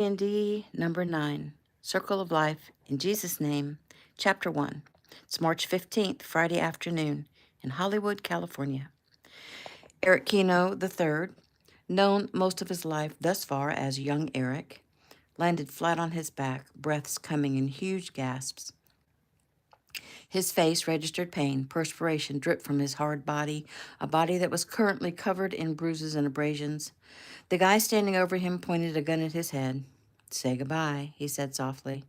DND number 9, Circle of Life, in Jesus' name, Chapter 1. It's March 15th, Friday afternoon, in Hollywood, California. Eric Keno III, known most of his life thus far as Young Eric, landed flat on his back, breaths coming in huge gasps. His face registered pain. Perspiration dripped from his hard body, a body that was currently covered in bruises and abrasions. The guy standing over him pointed a gun at his head. "Say goodbye," he said softly.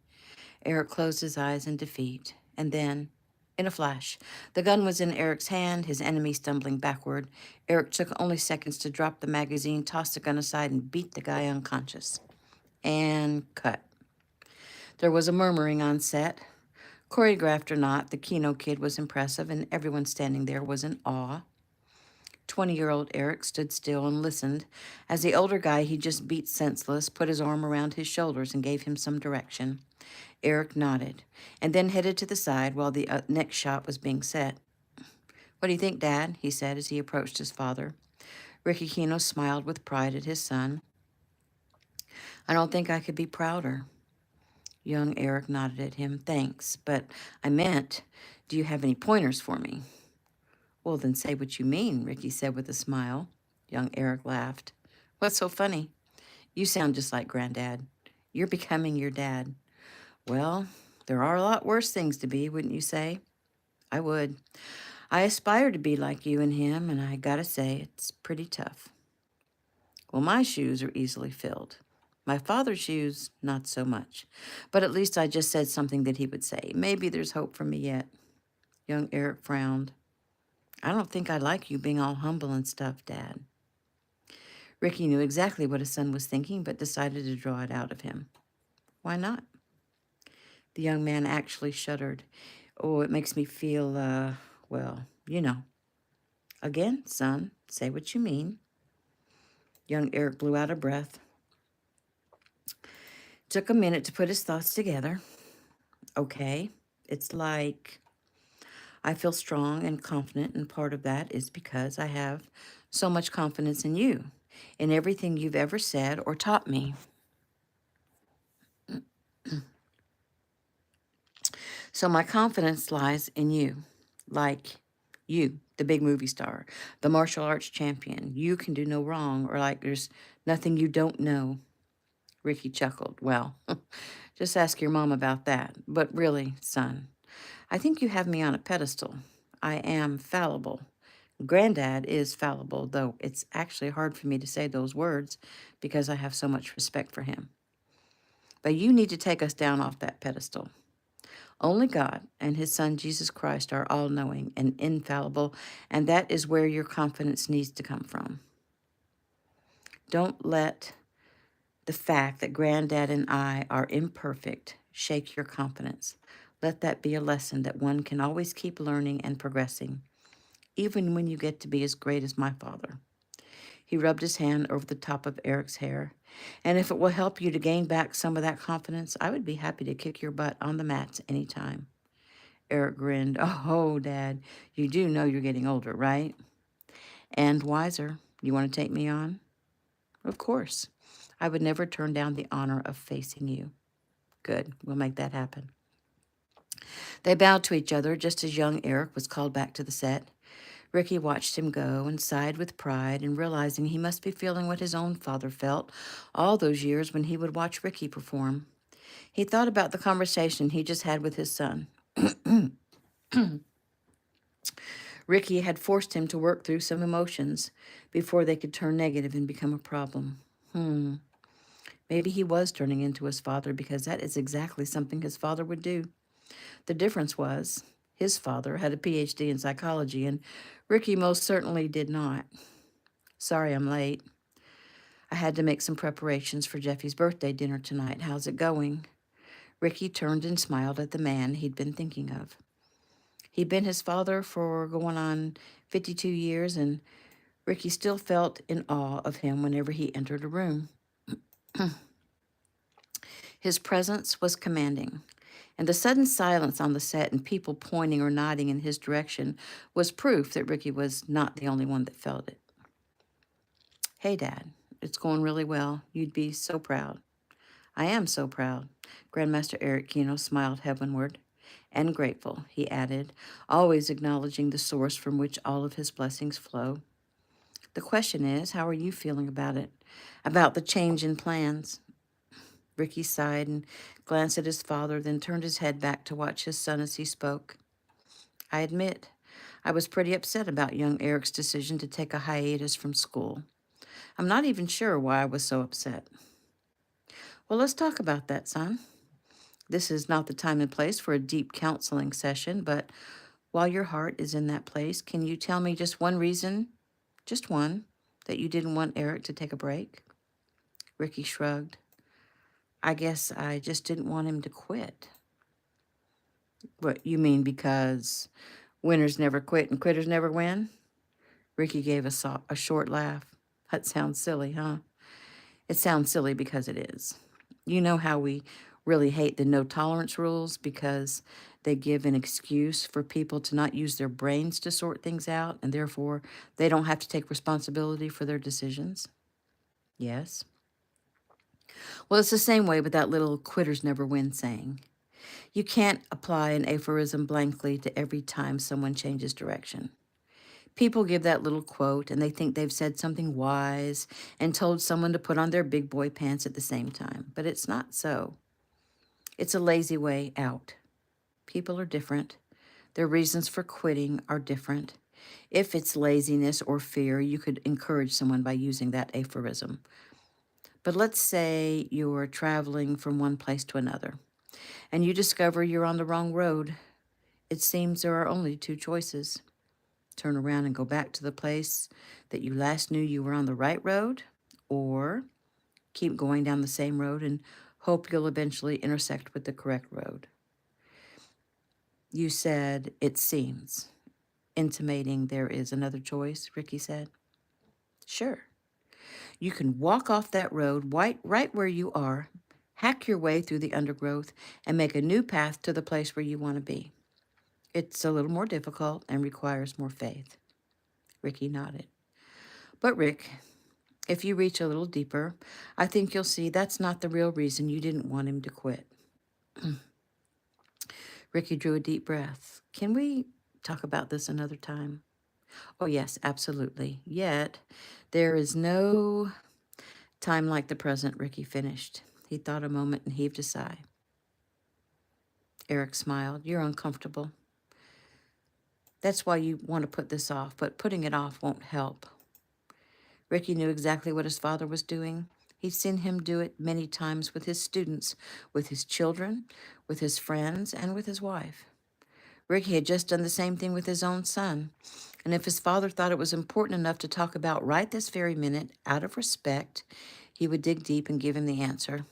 Eric closed his eyes in defeat, and then, in a flash, the gun was in Eric's hand, his enemy stumbling backward. Eric took only seconds to drop the magazine, toss the gun aside, and beat the guy unconscious. And cut. There was a murmuring on set. Choreographed or not, the Keno kid was impressive, and everyone standing there was in awe. 20-year-old Eric stood still and listened as the older guy he just beat senseless put his arm around his shoulders and gave him some direction. Eric nodded and then headed to the side while the next shot was being set. "What do you think, Dad?" he said as he approached his father. Ricky Keno smiled with pride at his son. "I don't think I could be prouder." Young Eric nodded at him. "Thanks, but I meant, do you have any pointers for me?" "Well, then say what you mean," Ricky said with a smile. Young Eric laughed. "What's so funny? You sound just like Granddad. You're becoming your dad." "Well, there are a lot worse things to be, wouldn't you say?" "I would. I aspire to be like you and him, and I gotta say, it's pretty tough." "Well, my shoes are easily filled. My father's shoes, not so much. But at least I just said something that he would say. Maybe there's hope for me yet." Young Eric frowned. "I don't think I like you being all humble and stuff, Dad." Ricky knew exactly what his son was thinking, but decided to draw it out of him. "Why not?" The young man actually shuddered. "Oh, it makes me feel, well, you know." "Again, son, say what you mean." Young Eric blew out a breath. Took a minute to put his thoughts together. "Okay, it's like I feel strong and confident, and part of that is because I have so much confidence in you, in everything you've ever said or taught me. So my confidence lies in you, like you, the big movie star, the martial arts champion. You can do no wrong, or like there's nothing you don't know." Ricky chuckled. "Well, just ask your mom about that. But really, son, I think you have me on a pedestal. I am fallible. Granddad is fallible, though it's actually hard for me to say those words because I have so much respect for him. But you need to take us down off that pedestal. Only God and his son Jesus Christ are all-knowing and infallible, and that is where your confidence needs to come from. Don't let the fact that Granddad and I are imperfect shake your confidence. Let that be a lesson that one can always keep learning and progressing, even when you get to be as great as my father." He rubbed his hand over the top of Eric's hair. "And if it will help you to gain back some of that confidence, I would be happy to kick your butt on the mats any time." Eric grinned. "Oh, Dad, you do know you're getting older, right? And wiser. You want to take me on?" "Of course. I would never turn down the honor of facing you." "Good. We'll make that happen." They bowed to each other just as young Eric was called back to the set. Ricky watched him go and sighed with pride, and realizing he must be feeling what his own father felt all those years when he would watch Ricky perform. He thought about the conversation he just had with his son. Ricky had forced him to work through some emotions before they could turn negative and become a problem. Maybe he was turning into his father because that is exactly something his father would do. The difference was his father had a PhD in psychology, and Ricky most certainly did not. "Sorry I'm late. I had to make some preparations for Jeffy's birthday dinner tonight. How's it going?" Ricky turned and smiled at the man he'd been thinking of. He'd been his father for going on 52 years, and Ricky still felt in awe of him whenever he entered a room. His presence was commanding, and the sudden silence on the set and people pointing or nodding in his direction was proof that Ricky was not the only one that felt it. "Hey, Dad, it's going really well. You'd be so proud." I am so proud. Grandmaster Eric Kino smiled heavenward. And grateful, he added, always acknowledging the source from which all of his blessings flow. The question is, how are you feeling about it? About the change in plans? Ricky sighed and glanced at his father, then turned his head back to watch his son as he spoke. I admit, I was pretty upset about young Eric's decision to take a hiatus from school. I'm not even sure why I was so upset. Well, let's talk about that, son. This is not the time and place for a deep counseling session, but while your heart is in that place, can you tell me just one reason, just one, that you didn't want Eric to take a break? Ricky shrugged. I guess I just didn't want him to quit. What, you mean because winners never quit and quitters never win? Ricky gave a short laugh. That sounds silly, huh? It sounds silly because it is. You know how we really hate the no tolerance rules because they give an excuse for people to not use their brains to sort things out, and therefore they don't have to take responsibility for their decisions? Yes. Well, it's the same way with that little quitters never win saying. You can't apply an aphorism blankly to every time someone changes direction. People give that little quote and they think they've said something wise and told someone to put on their big boy pants at the same time, but it's not so. It's a lazy way out. People are different. Their reasons for quitting are different. If it's laziness or fear, you could encourage someone by using that aphorism. But let's say you're traveling from one place to another and you discover you're on the wrong road. It seems there are only two choices. Turn around and go back to the place that you last knew you were on the right road, or keep going down the same road and hope you'll eventually intersect with the correct road. You said, it seems, intimating there is another choice, Ricky said. Sure. You can walk off that road right where you are, hack your way through the undergrowth, and make a new path to the place where you want to be. It's a little more difficult and requires more faith. Ricky nodded. But Rick, if you reach a little deeper, I think you'll see that's not the real reason you didn't want him to quit. Ricky drew a deep breath. Can we talk about this another time? Oh, yes, absolutely. Yet, there is no time like the present, Ricky finished. He thought a moment and heaved a sigh. Eric smiled. You're uncomfortable. That's why you want to put this off, but putting it off won't help. Ricky knew exactly what his father was doing. He'd seen him do it many times with his students, with his children, with his friends, and with his wife. Ricky had just done the same thing with his own son. And if his father thought it was important enough to talk about right this very minute, out of respect, he would dig deep and give him the answer.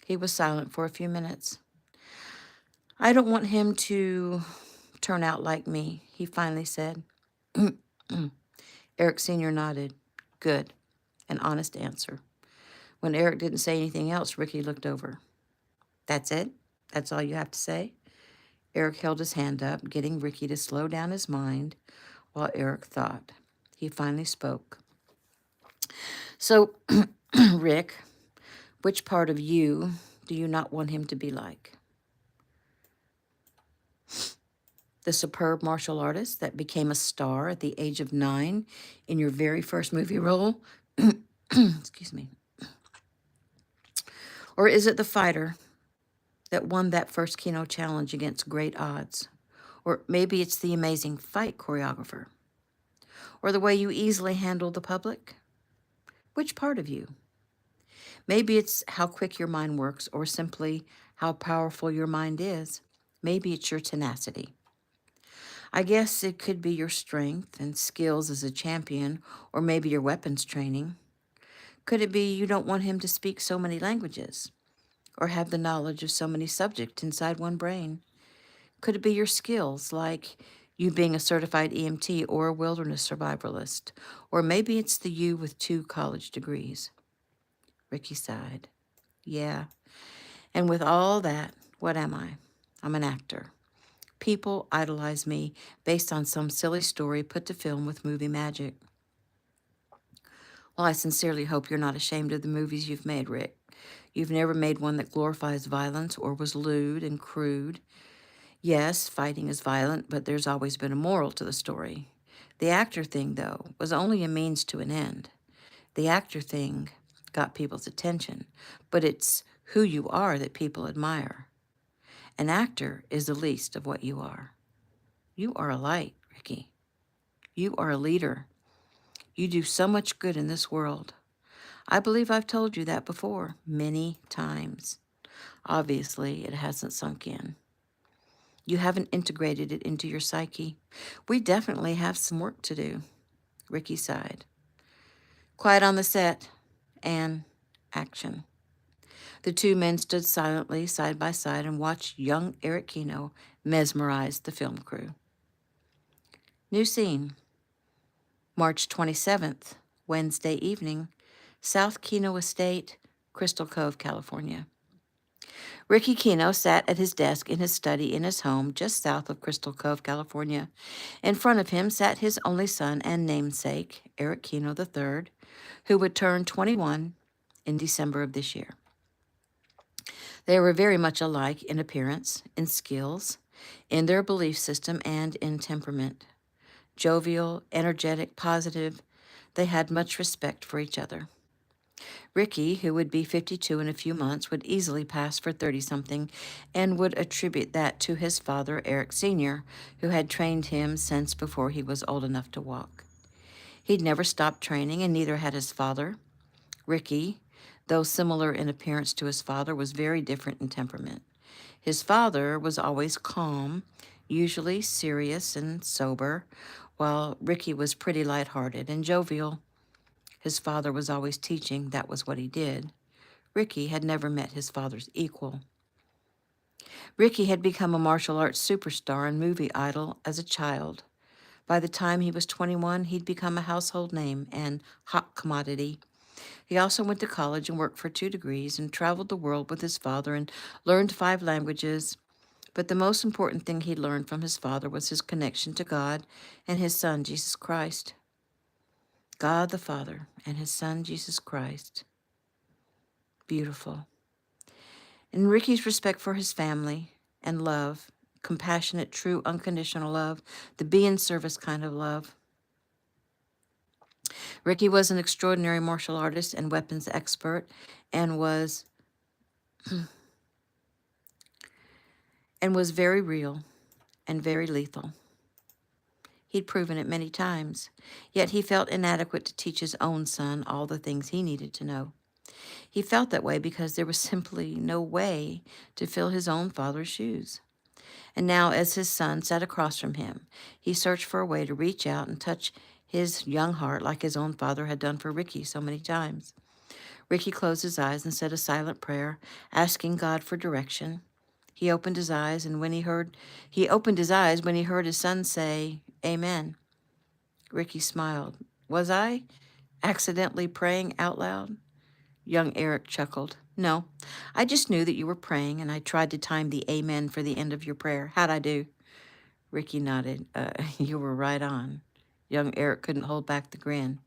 He was silent for a few minutes. I don't want him to turn out like me, he finally said. Eric Sr. nodded. Good. An honest answer. When Eric didn't say anything else, Ricky looked over. That's it? That's all you have to say? Eric held his hand up, getting Ricky to slow down his mind while Eric thought. He finally spoke. So, Rick, which part of you do you not want him to be like? The superb martial artist that became a star at the age of 9 in your very first movie role? Excuse me. Or is it the fighter that won that first Kino challenge against great odds? Or maybe it's the amazing fight choreographer? Or the way you easily handle the public? Which part of you? Maybe it's how quick your mind works, or simply how powerful your mind is. Maybe it's your tenacity. I guess it could be your strength and skills as a champion, or maybe your weapons training. Could it be you don't want him to speak so many languages, or have the knowledge of so many subjects inside one brain? Could it be your skills, like you being a certified EMT or a wilderness survivalist? Or maybe it's the you with 2 college degrees. Ricky sighed. Yeah, and with all that, what am I? I'm an actor. People idolize me based on some silly story put to film with movie magic. Well, I sincerely hope you're not ashamed of the movies you've made, Rick. You've never made one that glorifies violence or was lewd and crude. Yes, fighting is violent, but there's always been a moral to the story. The actor thing, though, was only a means to an end. The actor thing got people's attention, but it's who you are that people admire. An actor is the least of what you are. You are a light, Ricky. You are a leader. You do so much good in this world. I believe I've told you that before, many times. Obviously, it hasn't sunk in. You haven't integrated it into your psyche. We definitely have some work to do. Ricky sighed. Quiet on the set. And action. The two men stood silently side by side and watched young Eric Kino mesmerize the film crew. New scene. March 27th, Wednesday evening, South Kino Estate, Crystal Cove, California. Ricky Kino sat at his desk in his study in his home just south of Crystal Cove, California. In front of him sat his only son and namesake, Eric Kino III, who would turn 21 in December of this year. They were very much alike in appearance, in skills, in their belief system, and in temperament. Jovial, energetic, positive, they had much respect for each other. Ricky, who would be 52 in a few months, would easily pass for 30-something and would attribute that to his father, Eric Sr., who had trained him since before he was old enough to walk. He'd never stopped training, and neither had his father. Ricky, though similar in appearance to his father, was very different in temperament. His father was always calm, usually serious and sober, while Ricky was pretty lighthearted and jovial. His father was always teaching, that was what he did. Ricky had never met his father's equal. Ricky had become a martial arts superstar and movie idol as a child. By the time he was 21, he'd become a household name and hot commodity. He also went to college and worked for 2 degrees and traveled the world with his father and learned 5 languages. But the most important thing he learned from his father was his connection to God and his son, Jesus Christ. God the Father and his son, Jesus Christ. Beautiful. And Ricky's respect for his family and love, compassionate, true, unconditional love, the be in service kind of love. Ricky was an extraordinary martial artist and weapons expert and was very real and very lethal. He'd proven it many times, yet he felt inadequate to teach his own son all the things he needed to know. He felt that way because there was simply no way to fill his own father's shoes. And now, as his son sat across from him, he searched for a way to reach out and touch his young heart like his own father had done for Ricky so many times. Ricky closed his eyes and said a silent prayer, asking God for direction. He opened his eyes when he heard his son say, "Amen." Ricky smiled. "Was I accidentally praying out loud?" Young Eric chuckled. "No, I just knew that you were praying, and I tried to time the amen for the end of your prayer. How'd I do?" Ricky nodded. You were right on." Young Eric couldn't hold back the grin.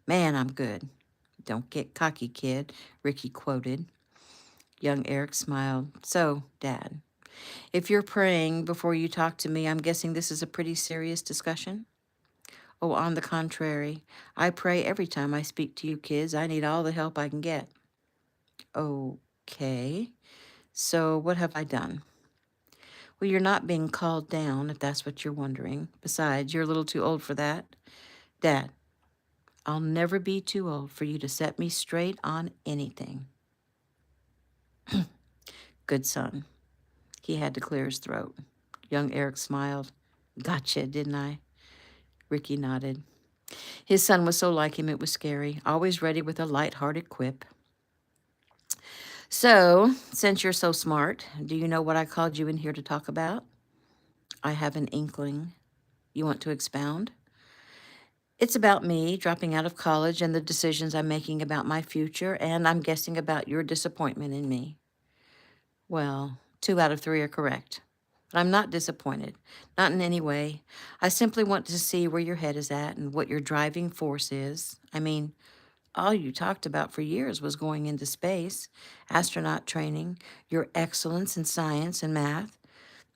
"Man, I'm good." "Don't get cocky, kid," Ricky quoted. Young Eric smiled. "So, Dad, if you're praying before you talk to me, I'm guessing this is a pretty serious discussion?" "Oh, on the contrary, I pray every time I speak to you kids. I need all the help I can get." "Okay, so what have I done?" "Well, you're not being called down, if that's what you're wondering. Besides, you're a little too old for that." "Dad, I'll never be too old for you to set me straight on anything." "Good son." He had to clear his throat. Young Eric smiled. "Gotcha, didn't I?" Ricky nodded. His son was so like him it was scary, always ready with a light-hearted quip. "So, since you're so smart, do you know what I called you in here to talk about?" "I have an inkling. You want to expound?" "It's about me dropping out of college and the decisions I'm making about my future, and I'm guessing about your disappointment in me." "Well, 2 out of 3 are correct. But I'm not disappointed, not in any way. I simply want to see where your head is at and what your driving force is. I mean, All you talked about for years was going into space, astronaut training, your excellence in science and math.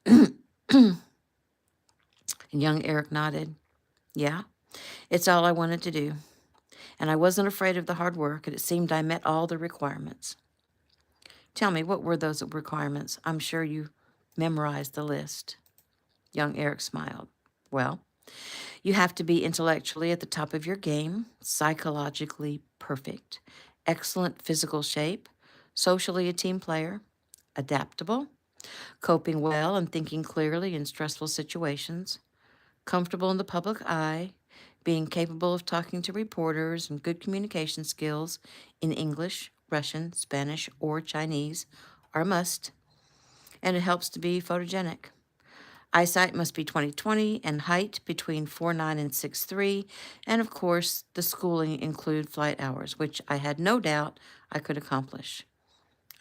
And young Eric nodded. Yeah, it's all I wanted to do. And I wasn't afraid of the hard work, and it seemed I met all the requirements. Tell me, what were those requirements? I'm sure you memorized the list. Young Eric smiled. Well, you have to be intellectually at the top of your game, psychologically perfect, excellent physical shape, socially a team player, adaptable, coping well and thinking clearly in stressful situations, comfortable in the public eye, being capable of talking to reporters, and good communication skills in English, Russian, Spanish, or Chinese are a must, and it helps to be photogenic. Eyesight must be 20/20 and height between 4'9" and 6'3", and of course, the schooling include flight hours, which I had no doubt I could accomplish.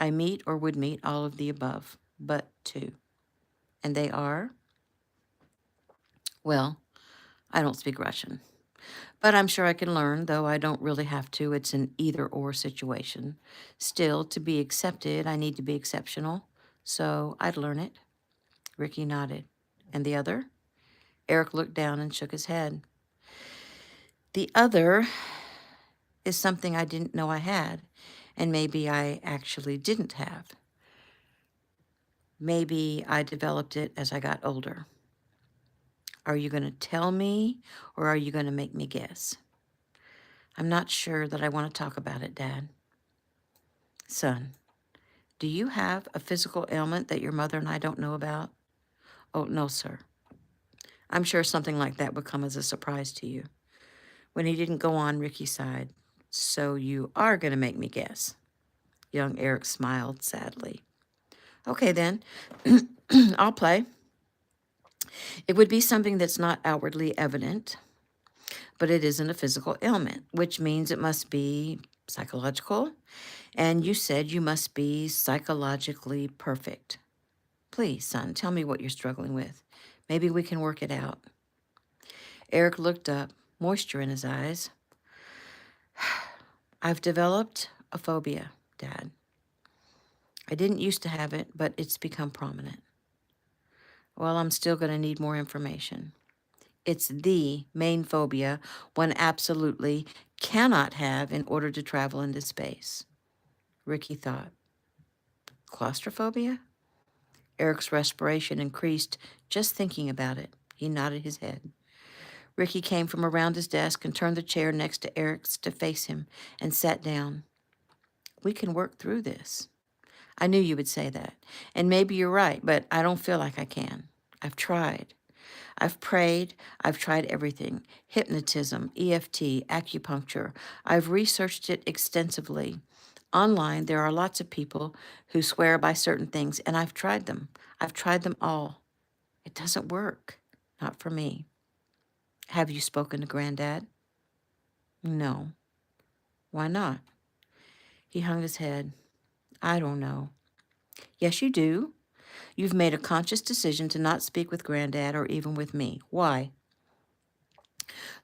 I meet or would meet all of the above, but two. And they are? Well, I don't speak Russian. But I'm sure I can learn, though I don't really have to. It's an either-or situation. Still, to be accepted, I need to be exceptional. So I'd learn it. Ricky nodded. And the other? Eric looked down and shook his head. The other is something I didn't know I had, and maybe I actually didn't have. Maybe I developed it as I got older. Are you going to tell me, or are you going to make me guess? I'm not sure that I want to talk about it, Dad. Son, do you have a physical ailment that your mother and I don't know about? Oh, no, sir. I'm sure something like that would come as a surprise to you. When he didn't go on, Ricky sighed. So you are going to make me guess. Young Eric smiled sadly. Okay, then. I'll play. It would be something that's not outwardly evident, but it isn't a physical ailment, which means it must be psychological. And you said you must be psychologically perfect. Please, son, tell me what you're struggling with. Maybe we can work it out. Eric looked up, moisture in his eyes. I've developed a phobia, Dad. I didn't used to have it, but it's become prominent. Well, I'm still going to need more information. It's the main phobia one absolutely cannot have in order to travel into space. Ricky thought. Claustrophobia? Eric's respiration increased just thinking about it. He nodded his head. Ricky came from around his desk and turned the chair next to Eric's to face him and sat down. We can work through this. I knew you would say that. And maybe you're right, but I don't feel like I can. I've tried. I've prayed. I've tried everything. Hypnotism, EFT, acupuncture. I've researched it extensively. Online, there are lots of people who swear by certain things, and I've tried them. I've tried them all. It doesn't work. Not for me. Have you spoken to Granddad? No. Why not? He hung his head. I don't know. Yes, you do. You've made a conscious decision to not speak with Granddad or even with me. Why?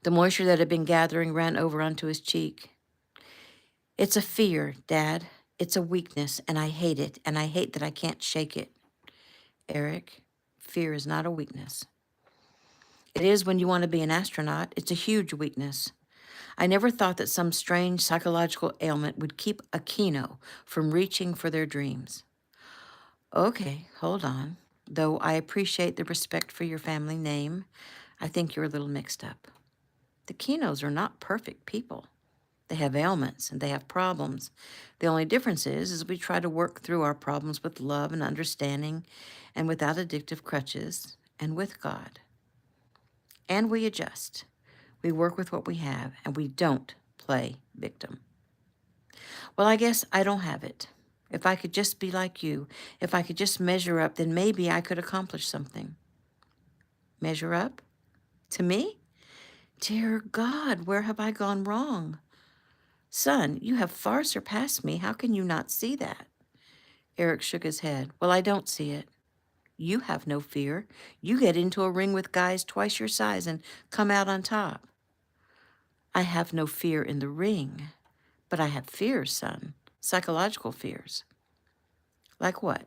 The moisture that had been gathering ran over onto his cheek. It's a fear, Dad. It's a weakness, and I hate it, and I hate that I can't shake it. Eric, fear is not a weakness. It is when you want to be an astronaut. It's a huge weakness. I never thought that some strange psychological ailment would keep a Kino from reaching for their dreams. Okay, hold on. Though I appreciate the respect for your family name, I think you're a little mixed up. The Kinos are not perfect people. They have ailments and they have problems. The only difference is we try to work through our problems with love and understanding and without addictive crutches and with God. And we adjust. We work with what we have and we don't play victim. Well, I guess I don't have it. If I could just be like you, if I could just measure up, then maybe I could accomplish something. Measure up? To me? Dear God, where have I gone wrong? Son, you have far surpassed me. How can you not see that? Eric shook his head. Well, I don't see it. You have no fear. You get into a ring with guys twice your size and come out on top. I have no fear in the ring. But I have fears, son. Psychological fears. Like what?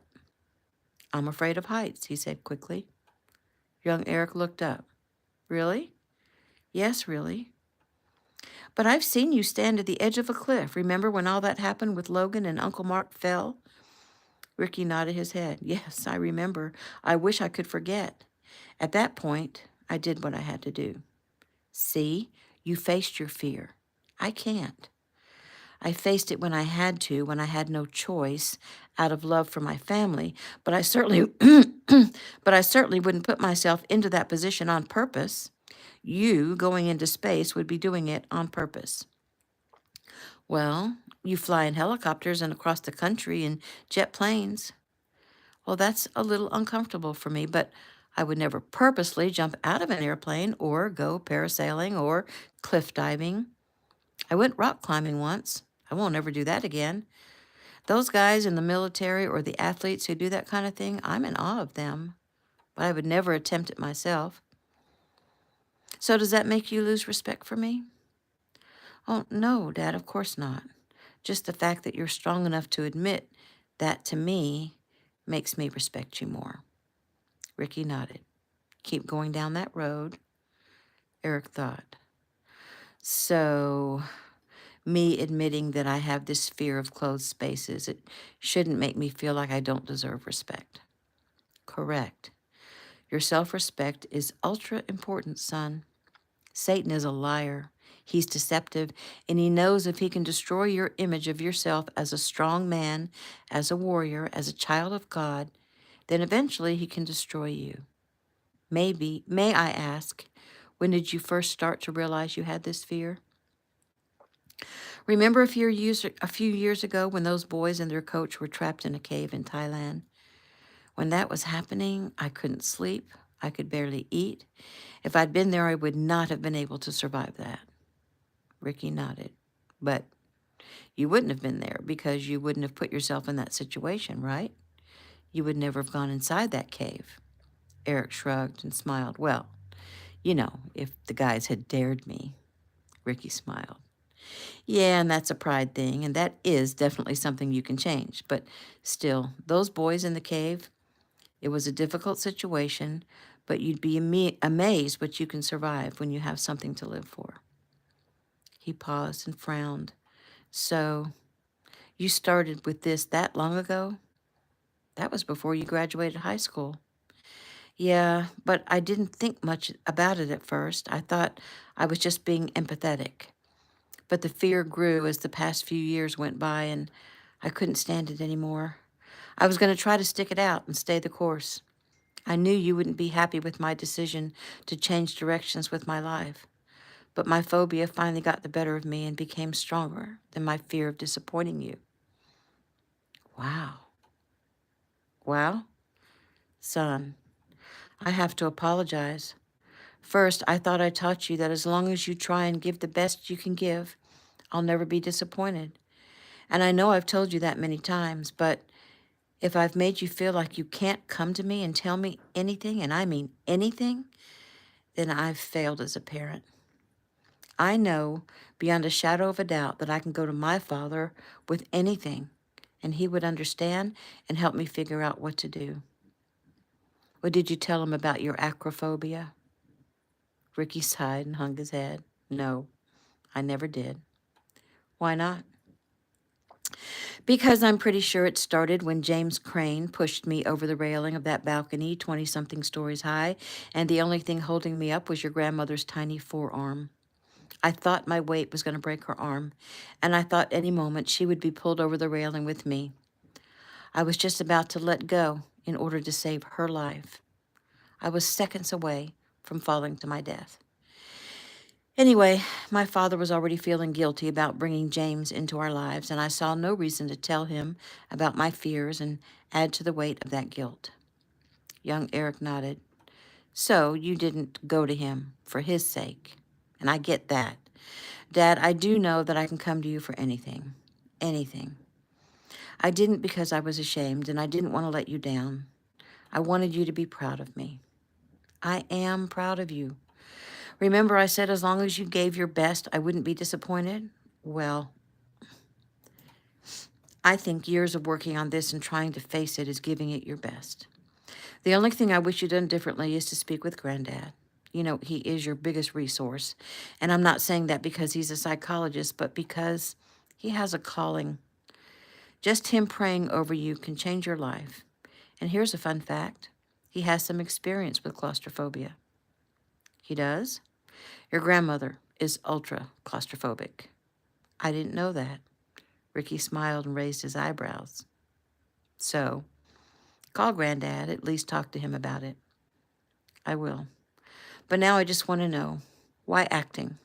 I'm afraid of heights, he said quickly. Young Eric looked up. Really? Yes, really. But I've seen you stand at the edge of a cliff. Remember when all that happened with Logan and Uncle Mark fell? Ricky nodded his head. Yes, I remember. I wish I could forget. At that point, I did what I had to do. See, you faced your fear. I can't. I faced it when I had to, when I had no choice, out of love for my family. But I certainly, but I certainly wouldn't put myself into that position on purpose. You going into space would be doing it on purpose. Well, you fly in helicopters and across the country in jet planes. Well, that's a little uncomfortable for me, but I would never purposely jump out of an airplane or go parasailing or cliff diving. I went rock climbing once. I won't ever do that again. Those guys in the military or the athletes who do that kind of thing, I'm in awe of them, but I would never attempt it myself. So does that make you lose respect for me? Oh, no, Dad, of course not. Just the fact that you're strong enough to admit that to me makes me respect you more. Ricky nodded. Keep going down that road. Eric thought. So, me admitting that I have this fear of closed spaces, it shouldn't make me feel like I don't deserve respect. Correct. Your self-respect is ultra important, son. Satan is a liar. He's deceptive, and he knows if he can destroy your image of yourself as a strong man, as a warrior, as a child of God, then eventually he can destroy you. May I ask, when did you first start to realize you had this fear? Remember a few years ago when those boys and their coach were trapped in a cave in Thailand? When that was happening, I couldn't sleep. I could barely eat. If I'd been there, I would not have been able to survive that. Ricky nodded. But you wouldn't have been there because you wouldn't have put yourself in that situation, right? You would never have gone inside that cave. Eric shrugged and smiled. Well, if the guys had dared me. Ricky smiled. Yeah, and that's a pride thing, and that is definitely something you can change. But still, those boys in the cave, it was a difficult situation, but you'd be amazed what you can survive when you have something to live for. He paused and frowned. So, you started with this that long ago? That was before you graduated high school. Yeah, but I didn't think much about it at first. I thought I was just being empathetic. But the fear grew as the past few years went by, and I couldn't stand it anymore. I was going to try to stick it out and stay the course. I knew you wouldn't be happy with my decision to change directions with my life. But my phobia finally got the better of me and became stronger than my fear of disappointing you. Wow. Well, son, I have to apologize. First, I thought I taught you that as long as you try and give the best you can give, I'll never be disappointed. And I know I've told you that many times, but if I've made you feel like you can't come to me and tell me anything, and I mean anything, then I've failed as a parent. I know beyond a shadow of a doubt that I can go to my father with anything, and he would understand and help me figure out what to do. Or did you tell him about your acrophobia? Ricky sighed and hung his head. No, I never did. Why not? Because I'm pretty sure it started when James Crane pushed me over the railing of that balcony 20-something stories high, and the only thing holding me up was your grandmother's tiny forearm. I thought my weight was going to break her arm, and I thought any moment she would be pulled over the railing with me. I was just about to let go in order to save her life. I was seconds away from falling to my death. Anyway, my father was already feeling guilty about bringing James into our lives, and I saw no reason to tell him about my fears and add to the weight of that guilt. Young Eric nodded. So you didn't go to him for his sake, and I get that. Dad, I do know that I can come to you for anything. Anything. I didn't because I was ashamed, and I didn't want to let you down. I wanted you to be proud of me. I am proud of you. Remember I said as long as you gave your best, I wouldn't be disappointed? Well, I think years of working on this and trying to face it is giving it your best. The only thing I wish you'd done differently is to speak with Granddad. You know, he is your biggest resource. And I'm not saying that because he's a psychologist, but because he has a calling. Just him praying over you can change your life. And here's a fun fact. He has some experience with claustrophobia. He does? Your grandmother is ultra claustrophobic. I didn't know that. Ricky smiled and raised his eyebrows. So, call Granddad, at least talk to him about it. I will. But now I just want to know, why acting?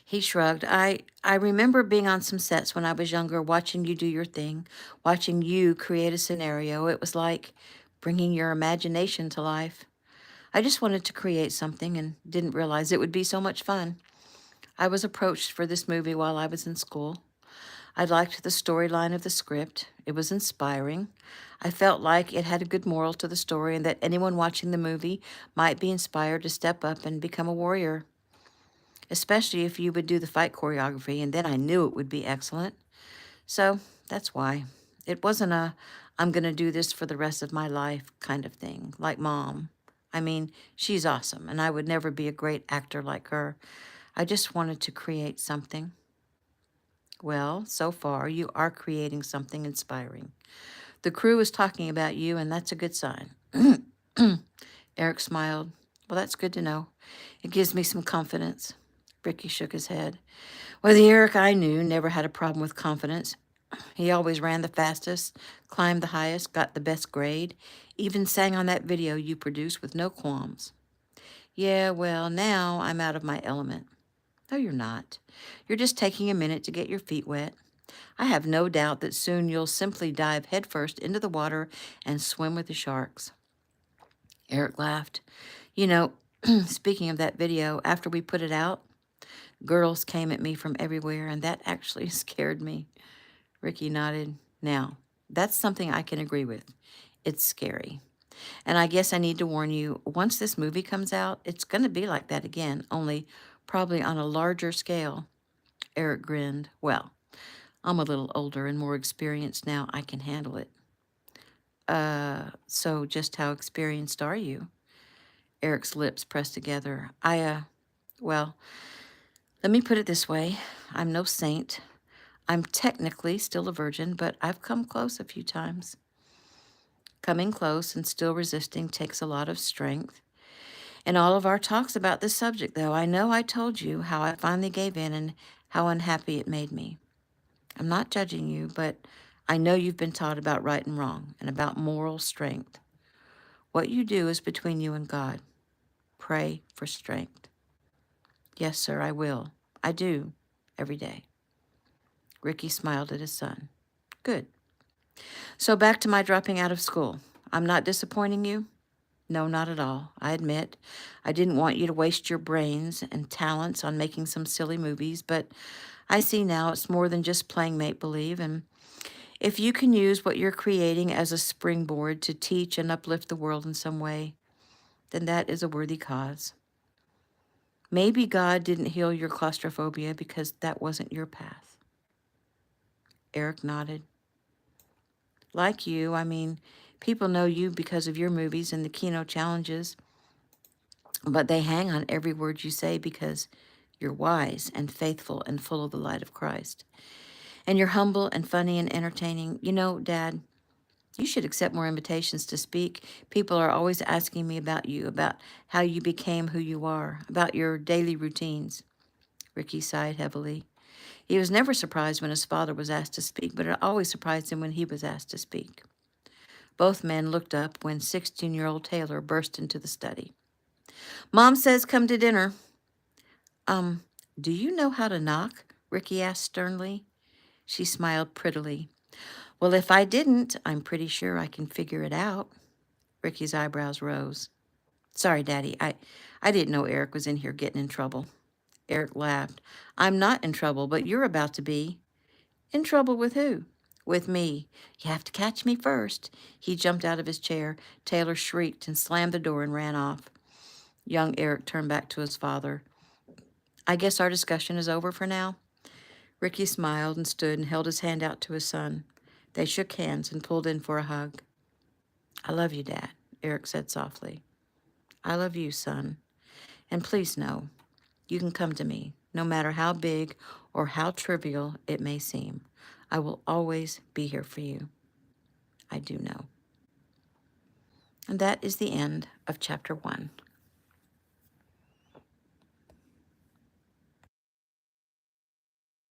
He shrugged. I remember being on some sets when I was younger, watching you do your thing, watching you create a scenario. It was like bringing your imagination to life. I just wanted to create something and didn't realize it would be so much fun. I was approached for this movie while I was in school. I liked the storyline of the script. It was inspiring. I felt like it had a good moral to the story and that anyone watching the movie might be inspired to step up and become a warrior, especially if you would do the fight choreography, and then I knew it would be excellent. So that's why. It wasn't a, I'm going to do this for the rest of my life kind of thing, like Mom. I mean, she's awesome, and I would never be a great actor like her. I just wanted to create something. Well, so far, you are creating something inspiring. The crew is talking about you, and that's a good sign. Eric smiled. Well, that's good to know. It gives me some confidence. Ricky shook his head. Well, the Eric I knew never had a problem with confidence. He always ran the fastest, climbed the highest, got the best grade, even sang on that video you produced with no qualms. Yeah, well, now I'm out of my element. No, you're not. You're just taking a minute to get your feet wet. I have no doubt that soon you'll simply dive headfirst into the water and swim with the sharks. Eric laughed. You know, speaking of that video, after we put it out, girls came at me from everywhere, and that actually scared me. Ricky nodded. Now, that's something I can agree with. It's scary. And I guess I need to warn you, once this movie comes out, it's going to be like that again, only probably on a larger scale. Eric grinned. Well, I'm a little older and more experienced now. I can handle it. So just how experienced are you? Eric's lips pressed together. Well, let me put it this way. I'm no saint. I'm technically still a virgin, but I've come close a few times. Coming close and still resisting takes a lot of strength. In all of our talks about this subject, though, I know I told you how I finally gave in and how unhappy it made me. I'm not judging you, but I know you've been taught about right and wrong and about moral strength. What you do is between you and God. Pray for strength. Yes, sir, I will. I do, every day. Ricky smiled at his son. Good. So back to my dropping out of school. I'm not disappointing you? No, not at all. I admit I didn't want you to waste your brains and talents on making some silly movies, but I see now it's more than just playing make-believe, and if you can use what you're creating as a springboard to teach and uplift the world in some way, then that is a worthy cause. Maybe God didn't heal your claustrophobia because that wasn't your path. Eric nodded. Like you, I mean, people know you because of your movies and the Kino challenges, but they hang on every word you say because you're wise and faithful and full of the light of Christ. And you're humble and funny and entertaining. You know, Dad, you should accept more invitations to speak. People are always asking me about you, about how you became who you are, about your daily routines. Ricky sighed heavily. He was never surprised when his father was asked to speak, but it always surprised him when he was asked to speak. Both men looked up when 16-year-old Taylor burst into the study. Mom says come to dinner. Do you know how to knock? Ricky asked sternly. She smiled prettily. Well, if I didn't, I'm pretty sure I can figure it out. Ricky's eyebrows rose. Sorry, Daddy, I didn't know Eric was in here getting in trouble. Eric laughed. I'm not in trouble, but you're about to be. In trouble with who? With me. You have to catch me first. He jumped out of his chair. Taylor shrieked and slammed the door and ran off. Young Eric turned back to his father. I guess our discussion is over for now. Ricky smiled and stood and held his hand out to his son. They shook hands and pulled in for a hug. I love you, Dad, Eric said softly. I love you, son. And please know, you can come to me, no matter how big or how trivial it may seem. I will always be here for you. I do know. And that is the end of chapter 1.